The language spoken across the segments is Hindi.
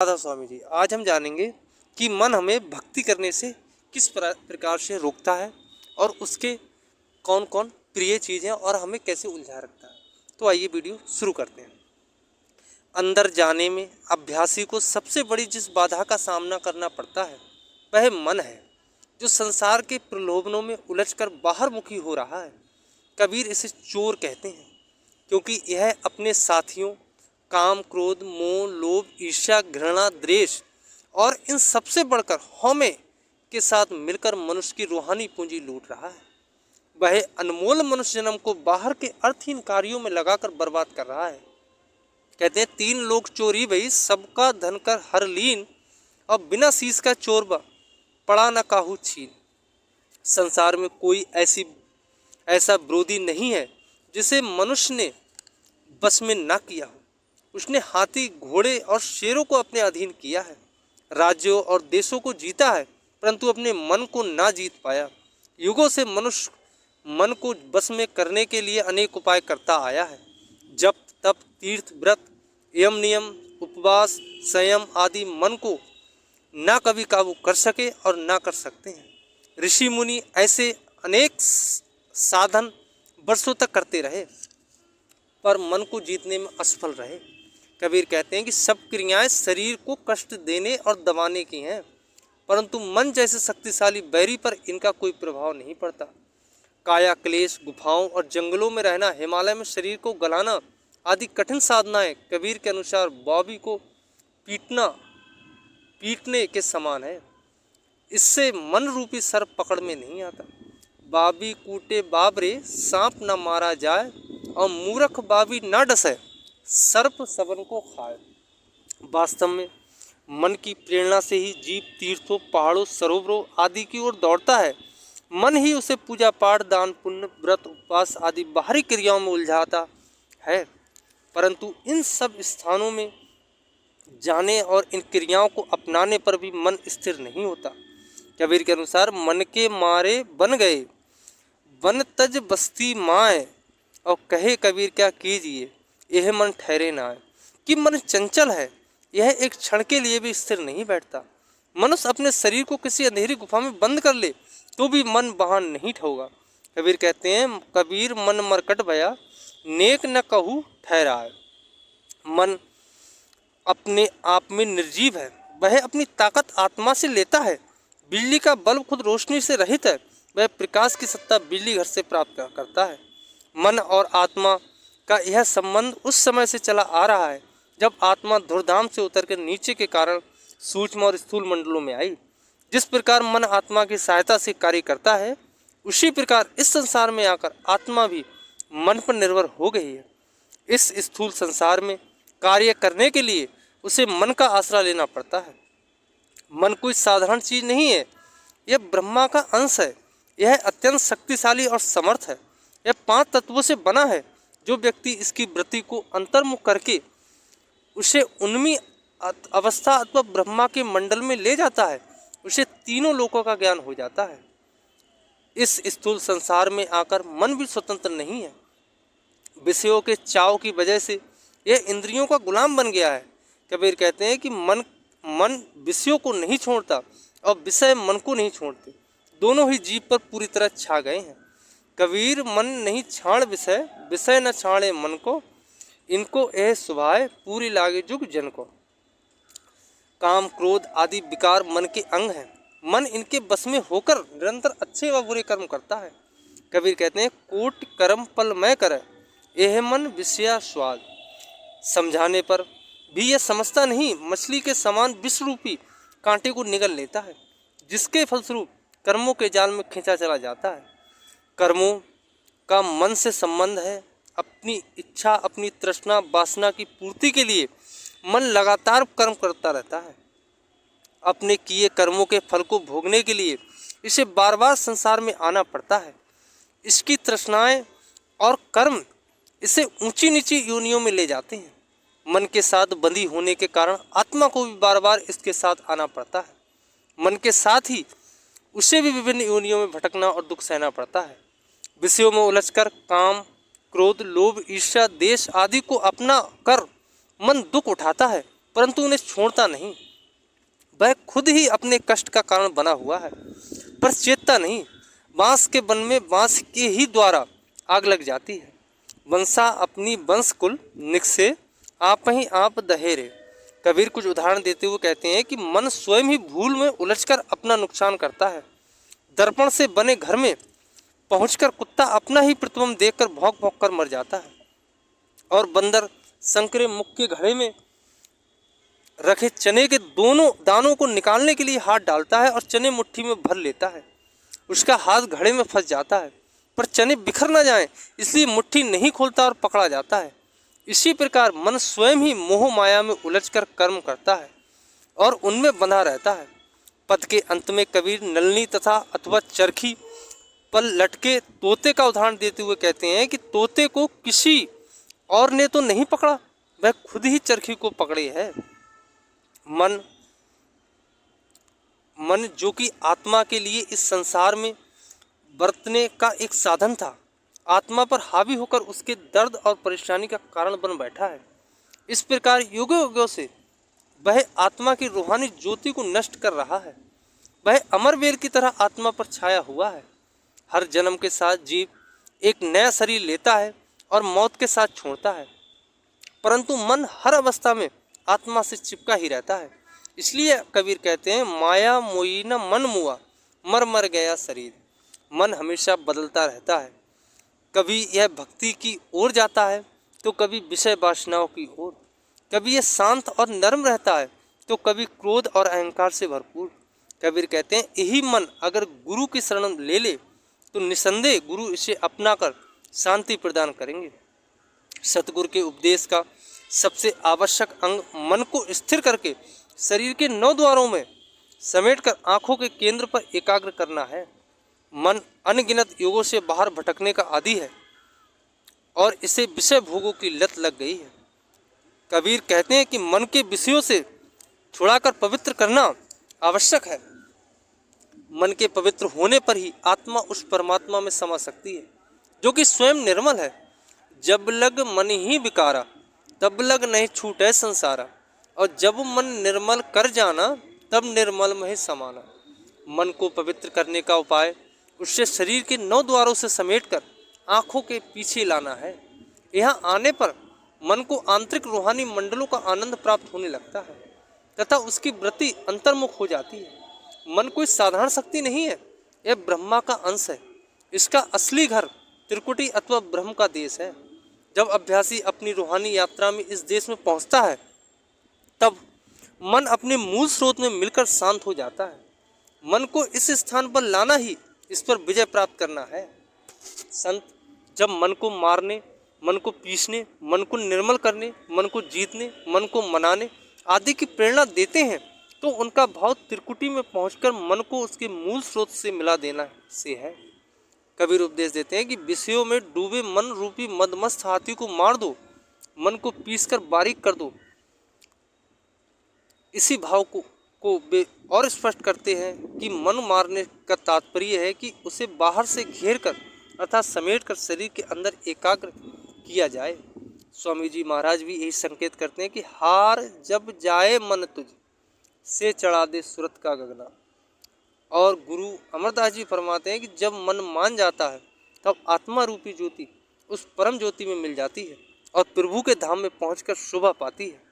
राधा स्वामी जी, आज हम जानेंगे कि मन हमें भक्ति करने से किस प्रकार से रोकता है और उसके कौन कौन प्रिय चीज़ें और हमें कैसे उलझा रखता है। तो आइए वीडियो शुरू करते हैं। अंदर जाने में अभ्यासी को सबसे बड़ी जिस बाधा का सामना करना पड़ता है वह मन है, जो संसार के प्रलोभनों में उलझकर बाहर मुखी हो रहा है। कबीर इसे चोर कहते हैं, क्योंकि यह अपने साथियों काम, क्रोध, मोह, लोभ, ईर्ष्या, घृणा, द्वेष और इन सबसे बढ़कर हौमे के साथ मिलकर मनुष्य की रूहानी पूंजी लूट रहा है। वह अनमोल मनुष्य जन्म को बाहर के अर्थहीन कार्यों में लगाकर बर्बाद कर रहा है। कहते हैं, 3 लोग चोरी भई, सबका धन कर हर लीन, और बिना शीश का चोर पड़ा न काहू छीन। संसार में कोई ऐसा विरोधी नहीं है जिसे मनुष्य ने बस में ना किया हो। उसने हाथी, घोड़े और शेरों को अपने अधीन किया है, राज्यों और देशों को जीता है, परंतु अपने मन को ना जीत पाया। युगों से मनुष्य मन को बस में करने के लिए अनेक उपाय करता आया है। जप, तप, तीर्थ, व्रत, यम, नियम, उपवास, संयम आदि मन को ना कभी काबू कर सके और ना कर सकते हैं। ऋषि मुनि ऐसे अनेक साधन वर्षों तक करते रहे, पर मन को जीतने में असफल रहे। कबीर कहते हैं कि सब क्रियाएं शरीर को कष्ट देने और दबाने की हैं, परंतु मन जैसे शक्तिशाली बैरी पर इनका कोई प्रभाव नहीं पड़ता। काया क्लेश, गुफाओं और जंगलों में रहना, हिमालय में शरीर को गलाना आदि कठिन साधनाएं कबीर के अनुसार बॉबी को पीटने के समान है। इससे मन रूपी सर्प पकड़ में नहीं आता। बाबी कूटे बाबरे, सांप न मारा जाए, और मूर्ख बाबी न डसे, सर्प सबन को खाए। वास्तव में मन की प्रेरणा से ही जीव तीर्थों, पहाड़ों, सरोवरों आदि की ओर दौड़ता है। मन ही उसे पूजा पाठ, दान, पुण्य, व्रत, उपवास आदि बाहरी क्रियाओं में उलझाता है, परंतु इन सब स्थानों में जाने और इन क्रियाओं को अपनाने पर भी मन स्थिर नहीं होता। कबीर के अनुसार मन के मारे बन गए, वन तज बस्ती माए, और कहे कबीर क्या कीजिए, यह मन ठहरे ना आए। कि मन चंचल है, यह एक क्षण के लिए भी स्थिर नहीं बैठता। मनुष्य अपने शरीर को किसी अंधेरी गुफा में बंद कर ले तो भी मन वहाँ नहीं ठहोगा। कबीर कहते हैं, कबीर मन मरकट भया, नेक न कहू ठहराए। मन अपने आप में निर्जीव है, वह अपनी ताकत आत्मा से लेता है। बिजली का बल्ब खुद रोशनी से रहित है, वह प्रकाश की सत्ता बिजली घर से प्राप्त करता है। मन और आत्मा का यह संबंध उस समय से चला आ रहा है जब आत्मा धुरधाम से उतरकर नीचे के कारण सूक्ष्म और स्थूल मंडलों में आई। जिस प्रकार मन आत्मा की सहायता से कार्य करता है, उसी प्रकार इस संसार में आकर आत्मा भी मन पर निर्भर हो गई है। इस स्थूल संसार में कार्य करने के लिए उसे मन का आसरा लेना पड़ता है। मन कोई साधारण चीज नहीं है, यह ब्रह्मा का अंश है। यह अत्यंत शक्तिशाली और समर्थ है। यह 5 तत्वों से बना है। जो व्यक्ति इसकी वृत्ति को अंतर्मुख करके उसे उन्मी अवस्था अथवा ब्रह्मा के मंडल में ले जाता है, उसे तीनों लोकों का ज्ञान हो जाता है। इस स्थूल संसार में आकर मन भी स्वतंत्र नहीं है। विषयों के चाव की वजह से यह इंद्रियों का गुलाम बन गया है। कबीर कहते हैं कि मन विषयों को नहीं छोड़ता और विषय मन को नहीं छोड़ते। दोनों ही जीव पर पूरी तरह छा गए हैं। कबीर मन नहीं छाड़ विषय, विषय न छाड़े मन को, इनको यह सुभाए पूरी लागे जुग जन को। काम, क्रोध आदि विकार मन के अंग हैं। मन इनके बस में होकर निरंतर अच्छे व बुरे कर्म करता है। कबीर कहते हैं, कोटि कर्म फल मैं करे, यह मन विषया स्वाद। समझाने पर भी यह समझता नहीं, मछली के समान विष रूपी कांटे को निगल लेता है, जिसके फलस्वरूप कर्मों के जाल में खींचा चला जाता है। कर्मों का मन से संबंध है। अपनी इच्छा, अपनी तृष्णा, वासना की पूर्ति के लिए मन लगातार कर्म करता रहता है। अपने किए कर्मों के फल को भोगने के लिए इसे बार बार संसार में आना पड़ता है। इसकी तृष्णाएं और कर्म इसे ऊंची नीची योनियों में ले जाते हैं। मन के साथ बंधी होने के कारण आत्मा को भी बार बार इसके साथ आना पड़ता है। मन के साथ ही उसे भी विभिन्न योनियों में भटकना और दुख सहना पड़ता है। विषयों में उलझकर काम, क्रोध, लोभ, ईर्ष्या, देश आदि को अपना कर मन दुख उठाता है, परंतु उन्हें छोड़ता नहीं। वह खुद ही अपने कष्ट का कारण बना हुआ है, पर चेतता नहीं। बांस के वन में बांस के ही द्वारा आग लग जाती है। वंशा अपनी वंश कुल निकसे, आप ही आप दहेरे। कबीर कुछ उदाहरण देते हुए कहते हैं कि मन स्वयं ही भूल में उलझकर अपना नुकसान करता है। दर्पण से बने घर में पहुंचकर कुत्ता अपना ही प्रतिबिंब देखकर भौंक भौंक कर मर जाता है, और बंदर संकरे मुख के घड़े में रखे चने के दोनों दानों को निकालने के लिए हाथ डालता है और चने मुट्ठी में भर लेता है। उसका हाथ घड़े में फंस जाता है, पर चने बिखर न जाएं इसलिए मुट्ठी नहीं खोलता और पकड़ा जाता है। इसी प्रकार मन स्वयं ही मोह माया में उलझकर कर्म करता है और उनमें बंधा रहता है। पद के अंत में कबीर नलनी तथा अथवा चरखी पर लटके तोते का उदाहरण देते हुए कहते हैं कि तोते को किसी और ने तो नहीं पकड़ा, वह खुद ही चरखी को पकड़े है। मन जो कि आत्मा के लिए इस संसार में बरतने का एक साधन था, आत्मा पर हावी होकर उसके दर्द और परेशानी का कारण बन बैठा है। इस प्रकार युगों युगों से वह आत्मा की रूहानी ज्योति को नष्ट कर रहा है। वह अमरवेल की तरह आत्मा पर छाया हुआ है। हर जन्म के साथ जीव एक नया शरीर लेता है और मौत के साथ छोड़ता है, परंतु मन हर अवस्था में आत्मा से चिपका ही रहता है। इसलिए कबीर कहते हैं, माया मोई न मन मुआ, मर मर गया शरीर। मन हमेशा बदलता रहता है, कभी यह भक्ति की ओर जाता है तो कभी विषय वासनाओं की ओर, कभी यह शांत और नर्म रहता है तो कभी क्रोध और अहंकार से भरपूर। कबीर कहते हैं, यही मन अगर गुरु की शरण ले ले तो निसंदेह गुरु इसे अपनाकर शांति प्रदान करेंगे। सतगुरु के उपदेश का सबसे आवश्यक अंग मन को स्थिर करके शरीर के 9 द्वारों में समेटकर आंखों के केंद्र पर एकाग्र करना है। मन अनगिनत युगों से बाहर भटकने का आदी है और इसे विषय भोगों की लत लग गई है। कबीर कहते हैं कि मन के विषयों से छुड़ाकर पवित्र करना आवश्यक है। मन के पवित्र होने पर ही आत्मा उस परमात्मा में समा सकती है जो कि स्वयं निर्मल है। जब लग मन ही विकारा, तब लग नहीं छूटे संसारा, और जब मन निर्मल कर जाना, तब निर्मल में समाना। मन को पवित्र करने का उपाय उससे शरीर के 9 द्वारों से समेटकर आँखों के पीछे लाना है। यहाँ आने पर मन को आंतरिक रूहानी मंडलों का आनंद प्राप्त होने लगता है तथा उसकी वृत्ति अंतर्मुख हो जाती है। मन कोई साधारण शक्ति नहीं है, यह ब्रह्मा का अंश है। इसका असली घर त्रिकुटी अथवा ब्रह्म का देश है। जब अभ्यासी अपनी रूहानी यात्रा में इस देश में पहुंचता है, तब मन अपने मूल स्रोत में मिलकर शांत हो जाता है। मन को इस स्थान पर लाना ही इस पर विजय प्राप्त करना है। संत जब मन को मारने, मन को पीसने, मन को निर्मल करने, मन को जीतने, मन को मनाने आदि की प्रेरणा देते हैं, तो उनका भाव त्रिकुटी में पहुंचकर मन को उसके मूल स्रोत से मिला देना से है। कबीर उपदेश देते हैं कि विषयों में डूबे मन रूपी मदमस्त हाथी को मार दो, मन को पीसकर बारीक कर दो। इसी भाव को वे और स्पष्ट करते हैं कि मन मारने का तात्पर्य है कि उसे बाहर से घेर कर अर्थात समेट कर शरीर के अंदर एकाग्र किया जाए। स्वामी जी महाराज भी यही संकेत करते हैं कि हार जब जाए मन तुझ से चढ़ा दे सूरत का गगना। और गुरु अमरदास जी फरमाते हैं कि जब मन मान जाता है तब आत्मा रूपी ज्योति उस परम ज्योति में मिल जाती है और प्रभु के धाम में पहुंचकर शोभा पाती है।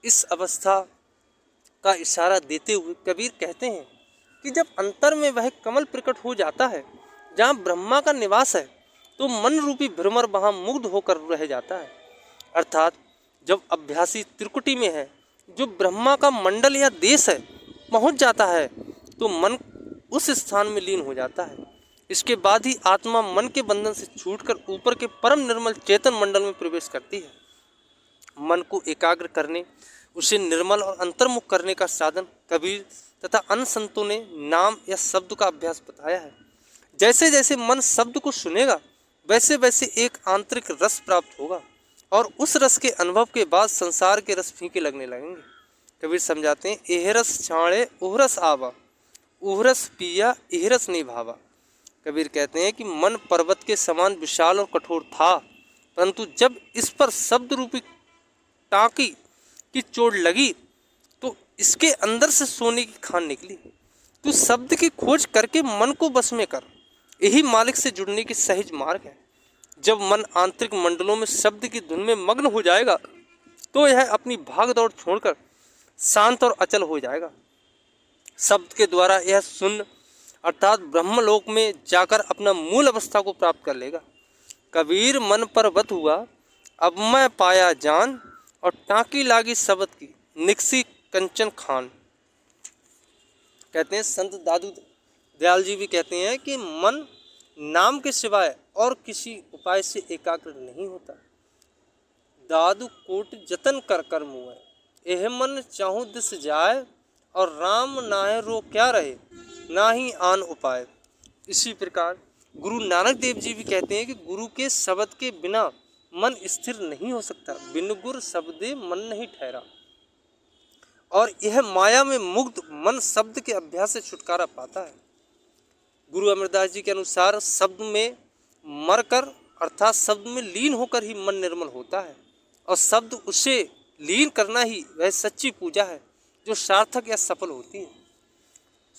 इस अवस्था का इशारा देते हुए कबीर कहते हैं कि जब अंतर में वह कमल प्रकट हो जाता है जहाँ ब्रह्मा का निवास है, तो मन रूपी भ्रमर वहाँ मुग्ध होकर रह जाता है। अर्थात जब अभ्यासी त्रिकुटी में है, जो ब्रह्मा का मंडल या देश है, पहुँच जाता है, तो मन उस स्थान में लीन हो जाता है। इसके बाद ही आत्मा मन के बंधन से छूटकर ऊपर के परम निर्मल चेतन मंडल में प्रवेश करती है। मन को एकाग्र करने, उसे निर्मल और अंतर्मुख करने का साधन कबीर तथा अन्य संतों ने नाम या शब्द का अभ्यास बताया है। जैसे जैसे मन शब्द को सुनेगा, वैसे वैसे एक आंतरिक रस प्राप्त होगा और उस रस के अनुभव के बाद संसार के रस फीके लगने लगेंगे। कबीर समझाते हैं, एह रस छाणे ओह रस आवा, ओह रस पिया एह रस नहीं भावा। कबीर कहते हैं कि मन पर्वत के समान विशाल और कठोर था, परंतु जब इस पर शब्द रूपी टाँकी की चोट लगी तो इसके अंदर से सोने की खान निकली। तू शब्द की खोज करके मन को बस में कर, यही मालिक से जुड़ने की सहज मार्ग है। जब मन आंतरिक मंडलों में शब्द की धुन में मग्न हो जाएगा तो यह अपनी भाग दौड़ छोड़कर शांत और अचल हो जाएगा। शब्द के द्वारा यह शून्य अर्थात ब्रह्मलोक में जाकर अपना मूल अवस्था को प्राप्त कर लेगा। कबीर मन पर बत हुआ अब मैं पाया जान, और टाँकी लागी शब्द की निकसी कंचन खान। कहते हैं संत दादू दयाल जी भी कहते हैं कि मन नाम के सिवाय और किसी उपाय से एकाग्र नहीं होता। दादू कोट जतन कर कर मुँह, एह मन चाहूँ दिस जाए, और राम नाहे रो क्या रहे, ना ही आन उपाय। इसी प्रकार गुरु नानक देव जी भी कहते हैं कि गुरु के शब्द के बिना मन स्थिर नहीं हो सकता। बिन गुर शब्दे मन नहीं ठहरा। और यह माया में मुग्ध मन शब्द के अभ्यास से छुटकारा पाता है। गुरु अमरदास जी के अनुसार शब्द में मरकर अर्थात शब्द में लीन होकर ही मन निर्मल होता है, और शब्द उसे लीन करना ही वह सच्ची पूजा है जो सार्थक या सफल होती है।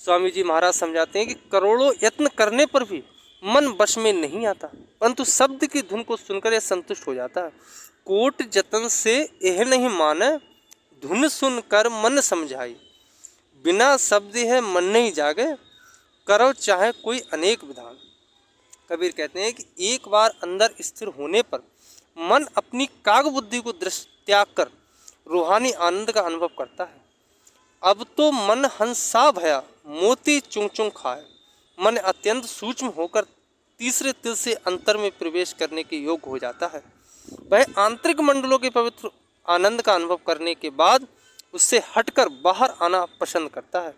स्वामी जी महाराज समझाते हैं कि करोड़ों यत्न करने पर भी मन वश में नहीं आता, परंतु शब्द की धुन को सुनकर यह संतुष्ट हो जाता है। कोट जतन से यह नहीं माने, धुन सुनकर मन समझाई, बिना शब्द है मन नहीं जागे, करो चाहे कोई अनेक विधान। कबीर कहते हैं कि एक बार अंदर स्थिर होने पर मन अपनी काग बुद्धि को त्याग कर रूहानी आनंद का अनुभव करता है। अब तो मन हंसा भया मोती चुंग चुंग खाए, मन अत्यंत सूक्ष्म होकर तीसरे तिल से अंतर में प्रवेश करने के योग्य हो जाता है। वह आंतरिक मंडलों के पवित्र आनंद का अनुभव करने के बाद उससे हटकर बाहर आना पसंद करता है।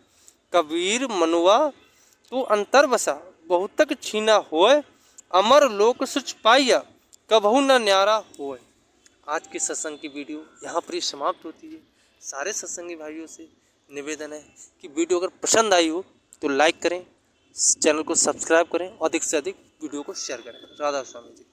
कबीर मनुआ तो अंतर बसा बहुतक छीना होए, अमर लोक सुच पाइया कबहू न न्यारा होए। आज के सत्संग की वीडियो यहाँ पर ही समाप्त होती है। सारे सत्संगी भाइयों से निवेदन है कि वीडियो अगर पसंद आई हो तो लाइक करें, चैनल को सब्सक्राइब करें और अधिक से अधिक वीडियो को शेयर करें। राधा स्वामी जी।